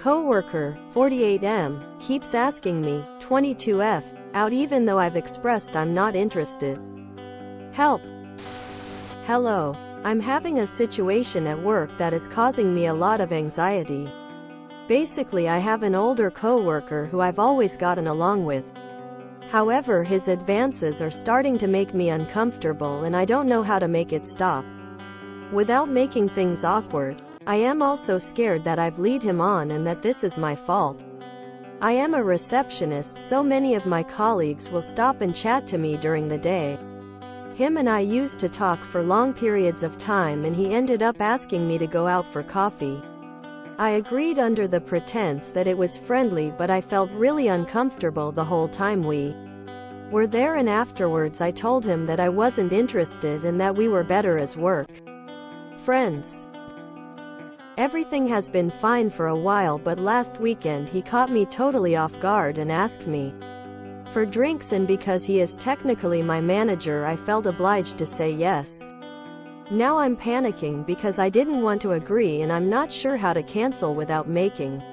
Coworker, 48M, keeps asking me, 22F, out even though I've expressed I'm not interested. Help. Hello. I'm having a situation at work that is causing me a lot of anxiety. Basically, I have an older coworker who I've always gotten along with. However, his advances are starting to make me uncomfortable and I don't know how to make it stop. Without making things awkward, I am also scared that I've led him on and that this is my fault. I am a receptionist, so many of my colleagues will stop and chat to me during the day. Him and I used to talk for long periods of time and he ended up asking me to go out for coffee. I agreed under the pretense that it was friendly, but I felt really uncomfortable the whole time we were there, and afterwards I told him that I wasn't interested and that we were better as work friends. Everything has been fine for a while, but last weekend he caught me totally off guard and asked me for drinks, and because he is technically my manager, I felt obliged to say yes. Now I'm panicking because I didn't want to agree and I'm not sure how to cancel without making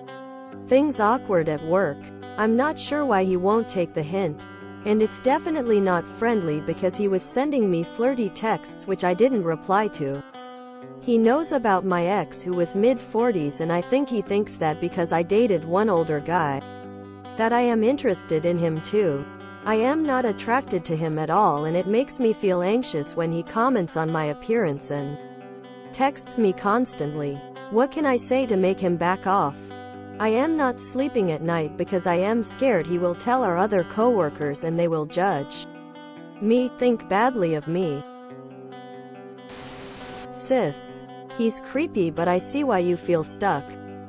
things awkward at work. I'm not sure why he won't take the hint. And it's definitely not friendly because he was sending me flirty texts which I didn't reply to. He knows about my ex who was mid-40s, and I think he thinks that because I dated one older guy, that I am interested in him too. I am not attracted to him at all, and it makes me feel anxious when he comments on my appearance and texts me constantly. What can I say to make him back off? I am not sleeping at night because I am scared he will tell our other coworkers and they will judge me, think badly of me. Sis. He's creepy, but I see why you feel stuck.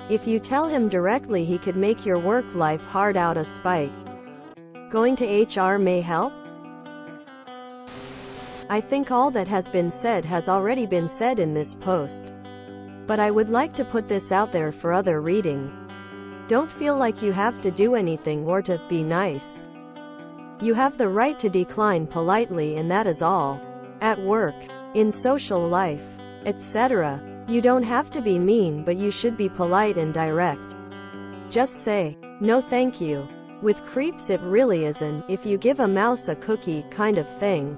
If you tell him directly, he could make your work life hard out of spite. Going to HR may help? I think all that has been said has already been said in this post. But I would like to put this out there for other reading. Don't feel like you have to do anything or to be nice. You have the right to decline politely, and that is all. At work, in social life, etc. You don't have to be mean, but you should be polite and direct. Just say, no thank you. With creeps it really isn't, if you give a mouse a cookie kind of thing.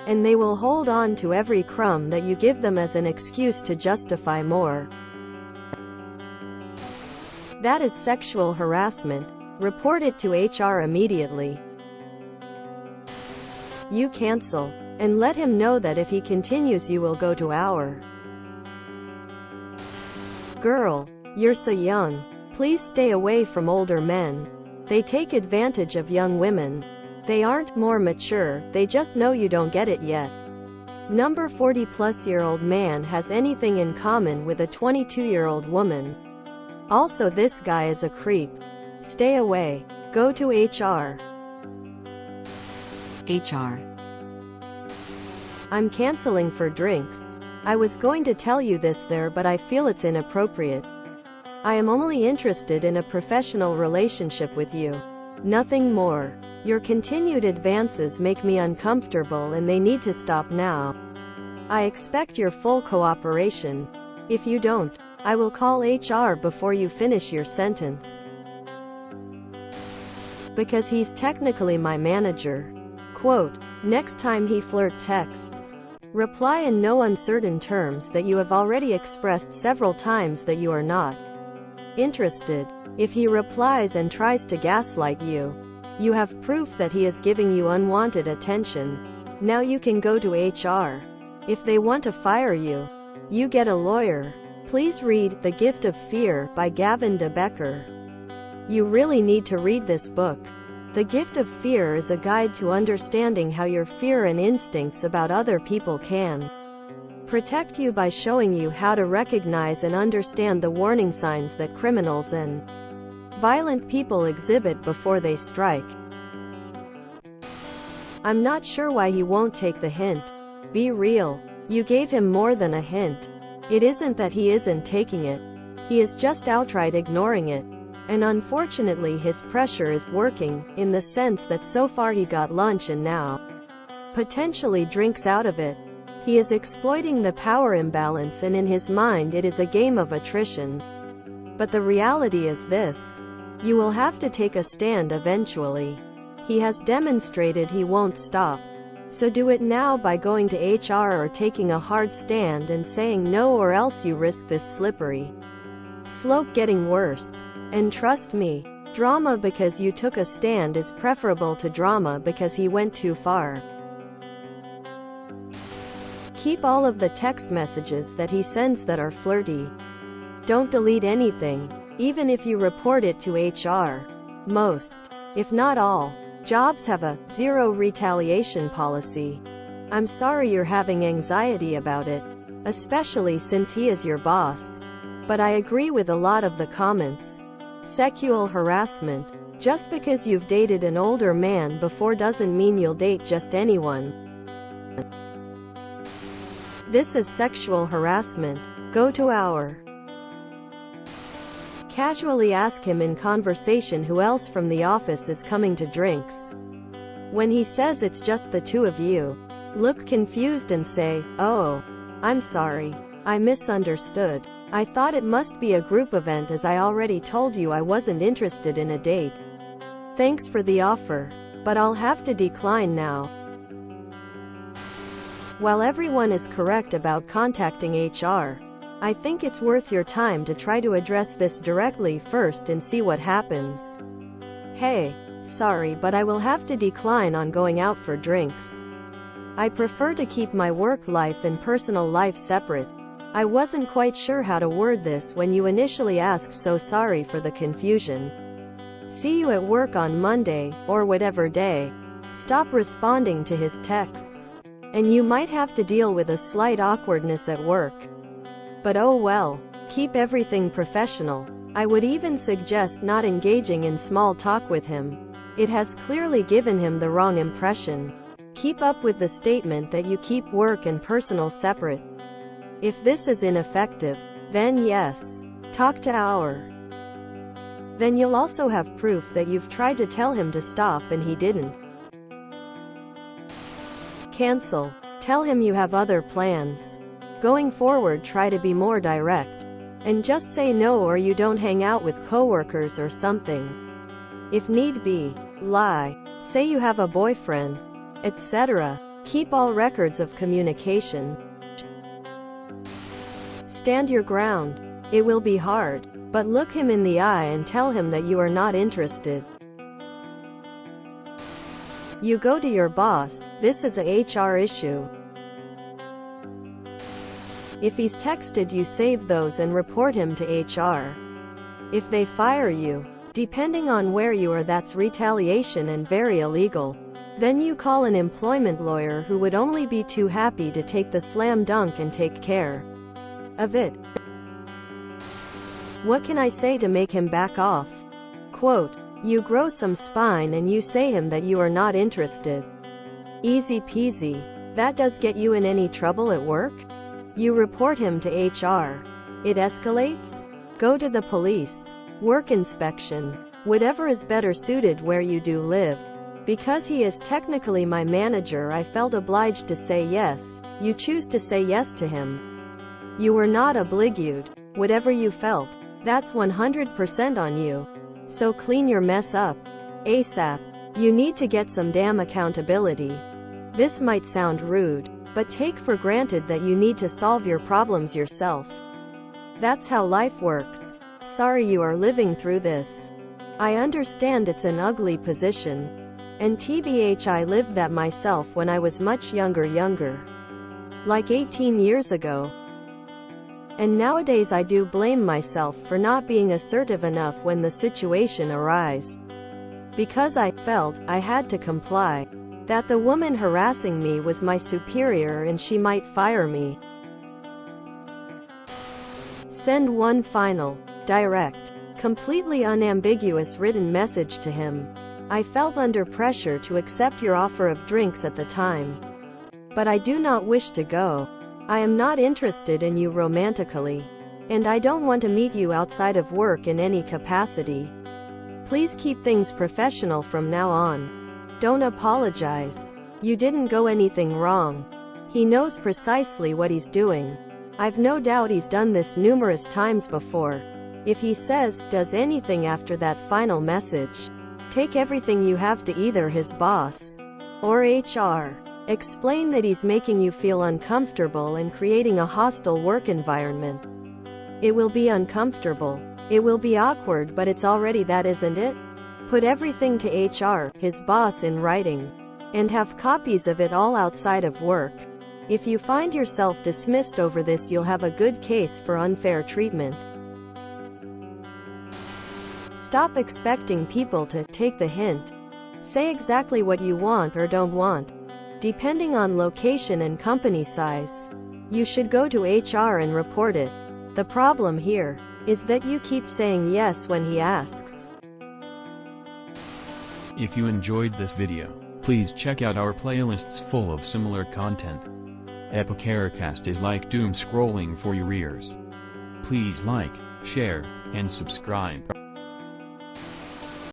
And they will hold on to every crumb that you give them as an excuse to justify more. That is sexual harassment. Report it to HR immediately. You cancel. And let him know that if he continues you will go to our girl. You're so young. Please stay away from older men. They take advantage of young women. They aren't more mature, they just know you don't get it yet. Number 40-plus-year-old man has anything in common with a 22-year-old woman. Also, this guy is a creep. Stay away. Go to HR. HR. I'm canceling for drinks. I was going to tell you this there, but I feel it's inappropriate. I am only interested in a professional relationship with you. Nothing more. Your continued advances make me uncomfortable and they need to stop now. I expect your full cooperation. If you don't, I will call HR before you finish your sentence. Because he's technically my manager. Quote, next time he texts, reply in no uncertain terms that you have already expressed several times that you are not interested. If he replies and tries to gaslight you, you have proof that he is giving you unwanted attention. Now you can go to HR. If they want to fire you, you get a lawyer. Please read The Gift of Fear by Gavin de Becker. You really need to read this book. The Gift of Fear is a guide to understanding how your fear and instincts about other people can protect you by showing you how to recognize and understand the warning signs that criminals and violent people exhibit before they strike. I'm not sure why he won't take the hint. Be real. You gave him more than a hint. It isn't that he isn't taking it. He is just outright ignoring it. And unfortunately his pressure is working, in the sense that so far he got lunch and now potentially drinks out of it. He is exploiting the power imbalance, and in his mind it is a game of attrition. But the reality is this. You will have to take a stand eventually. He has demonstrated he won't stop. So do it now by going to HR or taking a hard stand and saying no, or else you risk this slippery slope getting worse. And trust me, drama because you took a stand is preferable to drama because he went too far. Keep all of the text messages that he sends that are flirty. Don't delete anything, even if you report it to HR. Most, if not all, jobs have a zero retaliation policy. I'm sorry you're having anxiety about it, especially since he is your boss. But I agree with a lot of the comments. Sexual harassment. Just because you've dated an older man before doesn't mean you'll date just anyone. This is sexual harassment. Go to our. Casually ask him in conversation who else from the office is coming to drinks. When he says it's just the two of you, look confused and say, "Oh, I'm sorry. I misunderstood. I thought it must be a group event as I already told you I wasn't interested in a date. Thanks for the offer, but I'll have to decline now." While everyone is correct about contacting HR, I think it's worth your time to try to address this directly first and see what happens. "Hey, sorry, but I will have to decline on going out for drinks. I prefer to keep my work life and personal life separate. I wasn't quite sure how to word this when you initially asked, so sorry for the confusion. See you at work on Monday, or whatever day." Stop responding to his texts. And you might have to deal with a slight awkwardness at work. But oh well, keep everything professional. I would even suggest not engaging in small talk with him. It has clearly given him the wrong impression. Keep up with the statement that you keep work and personal separate. If this is ineffective, then yes, talk to our. Then you'll also have proof that you've tried to tell him to stop and he didn't. Cancel. Tell him you have other plans. Going forward, try to be more direct. And just say no, or you don't hang out with coworkers or something. If need be, lie. Say you have a boyfriend, etc. Keep all records of communication. Stand your ground. It will be hard, but look him in the eye and tell him that you are not interested. You go to your boss. This is a HR issue. If he's texted you, save those and report him to HR. If they fire you, depending on where you are, that's retaliation and very illegal. Then you call an employment lawyer who would only be too happy to take the slam dunk and take care of it. What can I say to make him back off? Quote, you grow some spine and you say him that you are not interested. Easy peasy. That does get you in any trouble at work? You report him to HR. It escalates? Go to the police. Work inspection. Whatever is better suited where you do live. Because he is technically my manager, I felt obliged to say yes. You choose to say yes to him. You were not obliged. Whatever you felt, that's 100% on you. So clean your mess up. ASAP. You need to get some damn accountability. This might sound rude, but take for granted that you need to solve your problems yourself. That's how life works. Sorry you are living through this. I understand it's an ugly position. And TBH, I lived that myself when I was much younger. Like 18 years ago. And nowadays I do blame myself for not being assertive enough when the situation arose. Because I felt I had to comply. That the woman harassing me was my superior and she might fire me. Send one final, direct, completely unambiguous written message to him. I felt under pressure to accept your offer of drinks at the time. But I do not wish to go. I am not interested in you romantically. And I don't want to meet you outside of work in any capacity. Please keep things professional from now on. Don't apologize. You didn't go anything wrong. He knows precisely what he's doing. I've no doubt he's done this numerous times before. If he says, does anything after that final message, take everything you have to either his boss or HR. Explain that he's making you feel uncomfortable and creating a hostile work environment. It will be uncomfortable. It will be awkward, but it's already that, isn't it? Put everything to HR, his boss, in writing, and have copies of it all outside of work. If you find yourself dismissed over this, you'll have a good case for unfair treatment. Stop expecting people to take the hint. Say exactly what you want or don't want. Depending on location and company size, you should go to HR and report it. The problem here is that you keep saying yes when he asks. If you enjoyed this video, please check out our playlists full of similar content. Epicaricast is like doom scrolling for your ears. Please like, share, and subscribe.